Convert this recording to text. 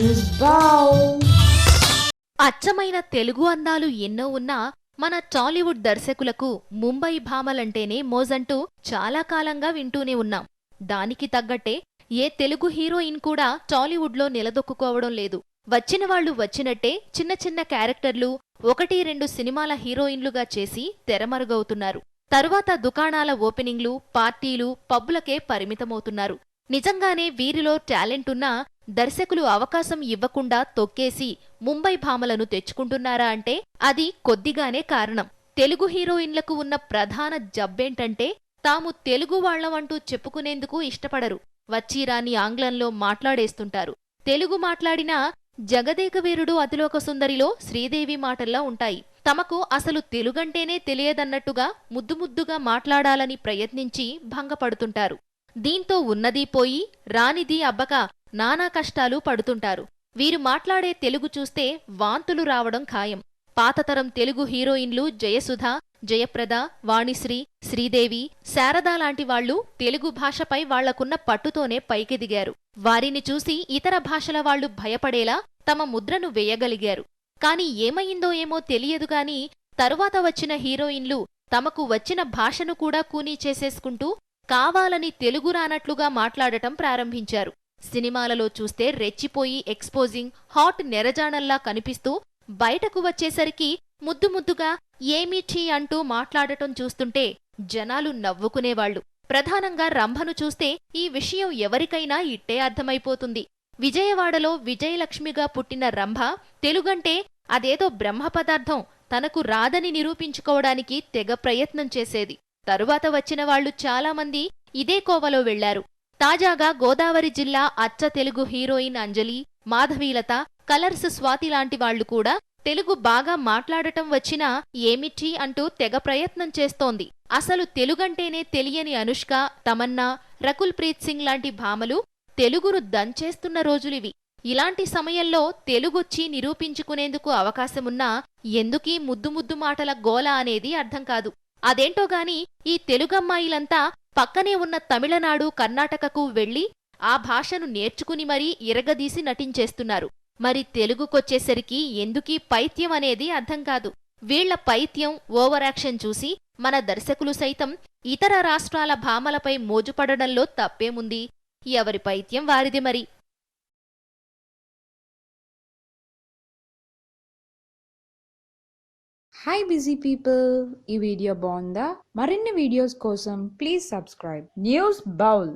News బౌ. అచ్చమైన తెలుగు అందాలు ఎన్నో ఉన్నా మన టాలీవుడ్ దర్శకులకు ముంబై భామలంటేనే మోజంటూ చాలా కాలంగా వింటూనే ఉన్నాం. దానికి తగ్గట్టే ఏ తెలుగు హీరోయిన్ కూడా టాలీవుడ్లో నిలదొక్కుకోవడం లేదు. వచ్చిన వాళ్లు వచ్చినట్టే చిన్న చిన్న క్యారెక్టర్లు 1-2 సినిమాల హీరోయిన్లుగా చేసి తెరమరుగవుతున్నారు. తరువాత దుకాణాల ఓపెనింగ్లు, పార్టీలు, పబ్బులకే పరిమితమవుతున్నారు. నిజంగానే వీరిలో టాలెంటున్నా దర్శకులు అవకాశం ఇవ్వకుండా తొక్కేసి ముంబై భామలను తెచ్చుకుంటున్నారా అంటే అది కొద్దిగానే కారణం. తెలుగు హీరోయిన్లకు ఉన్న ప్రధాన జబ్బేంటంటే తాము తెలుగు వాళ్లమంటూ చెప్పుకునేందుకు ఇష్టపడరు. వచ్చిరాని ఆంగ్లంలో మాట్లాడేస్తుంటారు. తెలుగు మాట్లాడినా జగదేకవీరుడు అతిలోక సుందరిలో శ్రీదేవి మాటల్లా ఉంటాయి. తమకు అసలు తెలుగంటేనే తెలియదన్నట్టుగా ముద్దుముద్దుగా మాట్లాడాలని ప్రయత్నించి భంగపడుతుంటారు. దీంతో ఉన్నదీ పోయి రానిదీ అబ్బక నానా కష్టాలు పడుతుంటారు. వీరు మాట్లాడే తెలుగు చూస్తే వాంతులు రావడం ఖాయం. పాతతరం తెలుగు హీరోయిన్లు జయసుధ, జయప్రద, వాణిశ్రీ, శ్రీదేవి, శారద లాంటి వాళ్లు తెలుగు భాషపై వాళ్లకున్న పట్టుతోనే పైకెదిగారు. వారిని చూసి ఇతర భాషల వాళ్లు భయపడేలా తమ ముద్రను వేయగలిగారు. కాని ఏమయిందో ఏమో తెలియదుగాని తరువాత వచ్చిన హీరోయిన్లు తమకు వచ్చిన భాషను కూడా కూనీ చేసేసుకుంటూ కావాలని తెలుగు రానట్లుగా మాట్లాడటం ప్రారంభించారు. సినిమాలలో చూస్తే రెచ్చిపోయి ఎక్స్పోజింగ్, హాట్ నెరజానల్లా కనిపిస్తూ బయటకు వచ్చేసరికి ముద్దుముద్దుగా ఏమిఠీ అంటూ మాట్లాడటం చూస్తుంటే జనాలు నవ్వుకునేవాళ్లు. ప్రధానంగా రంభను చూస్తే ఈ విషయం ఎవరికైనా ఇట్టే అర్థమైపోతుంది. విజయవాడలో విజయలక్ష్మిగా పుట్టిన రంభ తెలుగంటే అదేదో బ్రహ్మ పదార్థం, తనకు రాదని నిరూపించుకోవడానికి తెగ ప్రయత్నం చేసేది. తరువాత వచ్చిన వాళ్లు చాలామంది ఇదే కోవలో వెళ్లారు. తాజాగా గోదావరి జిల్లా అచ్చ తెలుగు హీరోయిన్ అంజలి, మాధవీలత, కలర్స్ స్వాతి లాంటి వాళ్లు కూడా తెలుగు బాగా మాట్లాడటం వచ్చినా ఏమిటి అంటూ తెగ ప్రయత్నం చేస్తోంది. అసలు తెలుగంటేనే తెలియని అనుష్క, తమన్నా, రకుల్ ప్రీత్ సింగ్ లాంటి భామలు తెలుగును దంచేస్తున్న రోజులివి. ఇలాంటి సమయంలో తెలుగొచ్చి నిరూపించుకునేందుకు అవకాశమున్నా ఎందుకీ ముద్దు మాటల గోల అనేది అర్థం కాదు. అదేంటోగాని ఈ తెలుగమ్మాయిలంతా పక్కనే ఉన్న తమిళనాడు, కర్ణాటకకు వెళ్లి ఆ భాషను నేర్చుకుని మరీ ఇరగదీసి నటించేస్తున్నారు. మరి తెలుగుకొచ్చేసరికి ఎందుకీ పైత్యం అనేది అర్థం కాదు. వీళ్ల పైత్యం, ఓవరాక్షన్ చూసి మన దర్శకులు సైతం ఇతర రాష్ట్రాల భామలపై మోజుపడడంలో తప్పేముంది? ఎవరి పైత్యం వారిది మరి. హాయ్ బిజీ పీపుల్, ఈ వీడియో బాగుందా? మరిన్ని వీడియోస్ కోసం ప్లీజ్ సబ్స్క్రైబ్ న్యూస్ బౌల్.